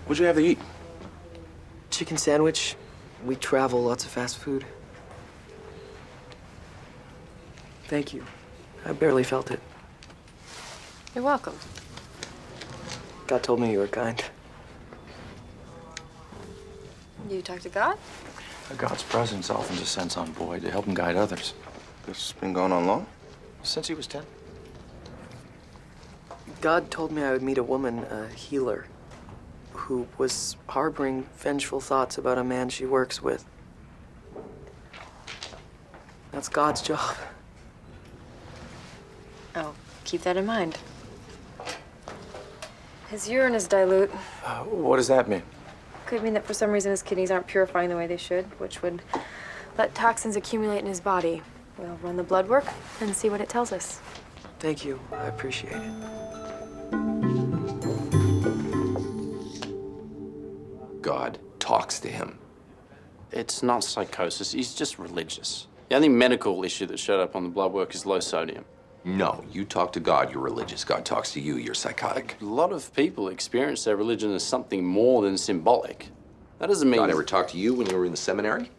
What'd you have to eat? Chicken sandwich. We travel, lots of fast food. Thank you. I barely felt it. You're welcome. God told me you were kind. You talk to God? God's presence often descends on Boyd to help him guide others. This been going on long? Since he was 10. God told me I would meet a woman, a healer, who was harboring vengeful thoughts about a man she works with. That's God's job. Oh, keep that in mind. His urine is dilute. What does that mean? Could mean that for some reason his kidneys aren't purifying the way they should, which would let toxins accumulate in his body. We'll run the blood work and see what it tells us. Thank you. I appreciate it. God talks to him. It's not psychosis. He's just religious. The only medical issue that showed up on the blood work is low sodium. No, you talk to God, you're religious. God talks to you, you're psychotic. A lot of people experience their religion as something more than symbolic. That doesn't mean... God ever talked to you when you were in the seminary?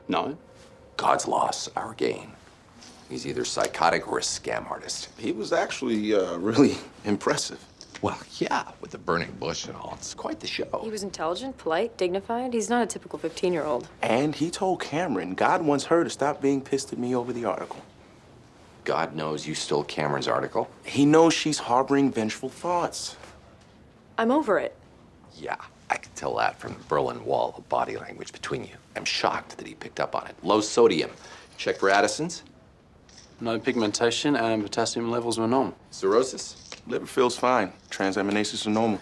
No. God's loss, our gain. He's either psychotic or a scam artist. He was actually really impressive. Well, yeah, with the burning bush and all. It's quite the show. He was intelligent, polite, dignified. He's not a typical 15-year-old. And he told Cameron God wants her to stop being pissed at me over the article. God knows you stole Cameron's article? He knows she's harboring vengeful thoughts. I'm over it. Yeah, I could tell that from the Berlin Wall of body language between you. I'm shocked that he picked up on it. Low sodium. Check for Addison's. No pigmentation and potassium levels were normal. Cirrhosis? Liver feels fine. Transaminases are normal.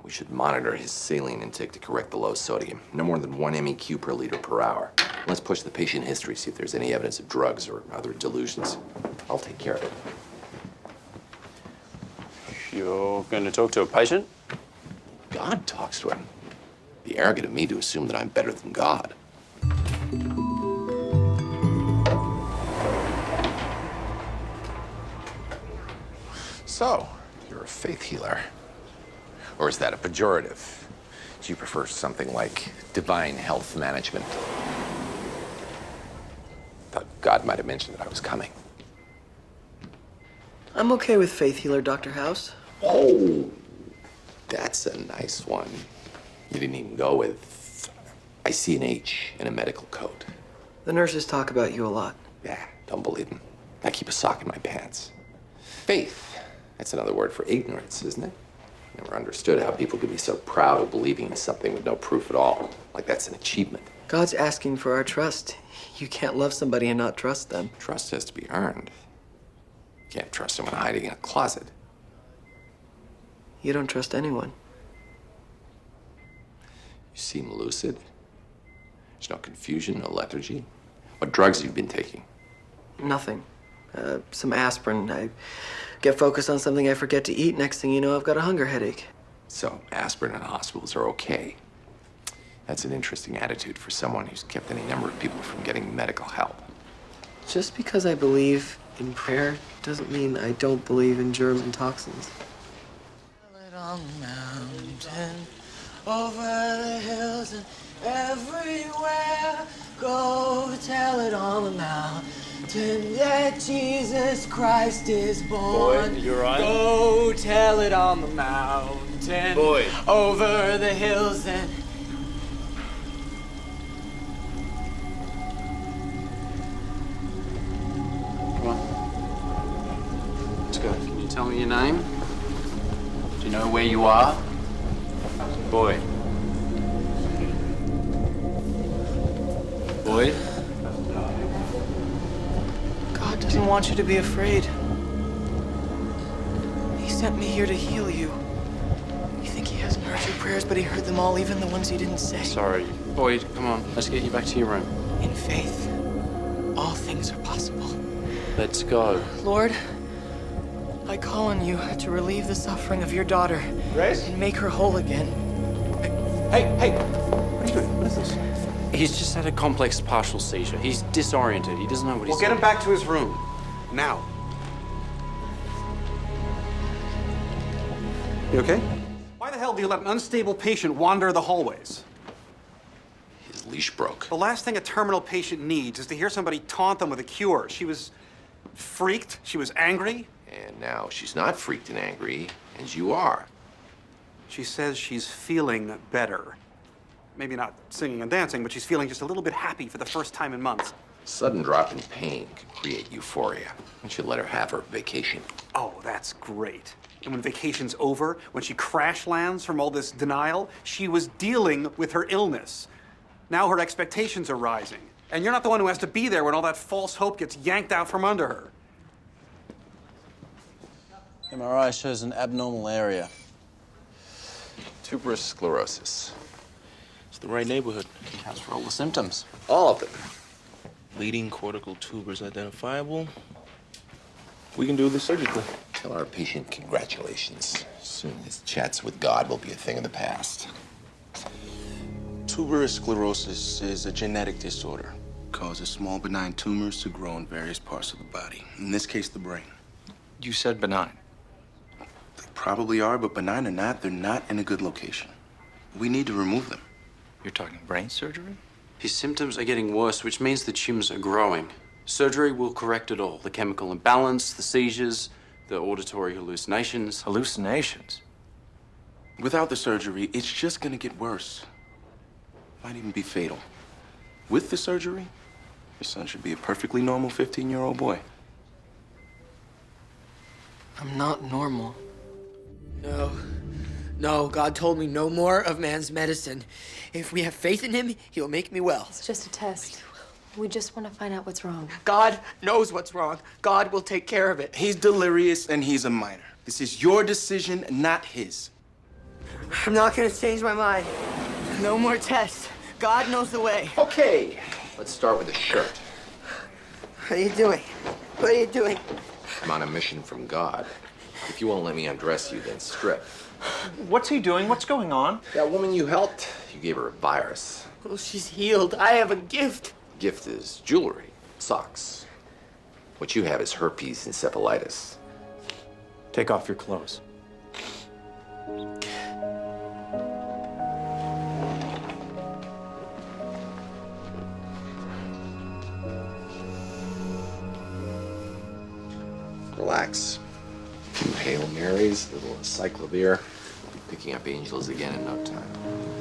We should monitor his saline intake to correct the low sodium. No more than 1 MEQ per liter per hour. Let's push the patient history, see if there's any evidence of drugs or other delusions. I'll take care of it. You're going to talk to a patient? God talks to him. Be arrogant of me to assume that I'm better than God. So, you're a faith healer. Or is that a pejorative? Do you prefer something like divine health management? Thought God might have mentioned that I was coming. I'm okay with faith healer, Dr. House. Oh, that's a nice one. You didn't even go with, I see an H in a medical coat. The nurses talk about you a lot. Yeah, don't believe them. I keep a sock in my pants. Faith. That's another word for ignorance, isn't it? Never understood how people could be so proud of believing in something with no proof at all. Like that's an achievement. God's asking for our trust. You can't love somebody and not trust them. Trust has to be earned. You can't trust someone hiding in a closet. You don't trust anyone. You seem lucid. There's no confusion, no lethargy. What drugs have you been taking? Nothing. Some aspirin. I get focused on something I forget to eat. Next thing you know, I've got a hunger headache. So aspirin and hospitals are okay. That's an interesting attitude for someone who's kept any number of people from getting medical help. Just because I believe in prayer doesn't mean I don't believe in germs and toxins. On the mountain, over the hills and everywhere. Go tell it on the mountain that Jesus Christ is born. Boyd, you all right? Go tell it on the mountain. Boyd. Over the hills and... Come on. Let's go. Can you tell me your name? Do you know where you are? Boyd. Boyd? God doesn't want you to be afraid. He sent me here to heal you. You think he hasn't heard your prayers, but he heard them all, even the ones you didn't say. Sorry. Boyd, come on. Let's get you back to your room. In faith, all things are possible. Let's go. Lord, I call on you to relieve the suffering of your daughter. Grace? And make her whole again. Hey! What are you doing? What is this? He's just had a complex partial seizure. He's disoriented. He doesn't know what he's Well, get him back to his room. Now. You okay? Why the hell do you let an unstable patient wander the hallways? His leash broke. The last thing a terminal patient needs is to hear somebody taunt them with a cure. She was freaked. She was angry. And now she's not freaked and angry, as you are. She says she's feeling better. Maybe not singing and dancing, but she's feeling just a little bit happy for the first time in months. Sudden drop in pain can create euphoria. We should let her have her vacation. Oh, that's great. And when vacation's over, when she crash lands from all this denial, she was dealing with her illness. Now her expectations are rising. And you're not the one who has to be there when all that false hope gets yanked out from under her. MRI shows an abnormal area. Tuberous sclerosis. It's the right neighborhood. Accounts for all the symptoms. All of them. Leading cortical tubers identifiable. We can do this surgically. Tell our patient congratulations. Soon his chats with God will be a thing of the past. Tuberous sclerosis is a genetic disorder. Causes small benign tumors to grow in various parts of the body. In this case, the brain. You said benign. They probably are, but benign or not, they're not in a good location. We need to remove them. You're talking brain surgery? His symptoms are getting worse, which means the tumors are growing. Surgery will correct it all. The chemical imbalance, the seizures, the auditory hallucinations. Hallucinations? Without the surgery, it's just gonna get worse. Might even be fatal. With the surgery, your son should be a perfectly normal 15-year-old boy. I'm not normal. No. No, God told me no more of man's medicine. If we have faith in him, he will make me well. It's just a test. We just want to find out what's wrong. God knows what's wrong. God will take care of it. He's delirious and he's a minor. This is your decision, not his. I'm not gonna change my mind. No more tests. God knows the way. Okay, let's start with the shirt. What are you doing? What are you doing? I'm on a mission from God. If you won't let me undress you, then strip. What's he doing? What's going on? That woman you helped, you gave her a virus. Well, she's healed. I have a gift. Gift is jewelry, socks. What you have is herpes encephalitis. Take off your clothes. Relax. A few Hail Marys, a little encyclovir. Be picking up angels again in no time.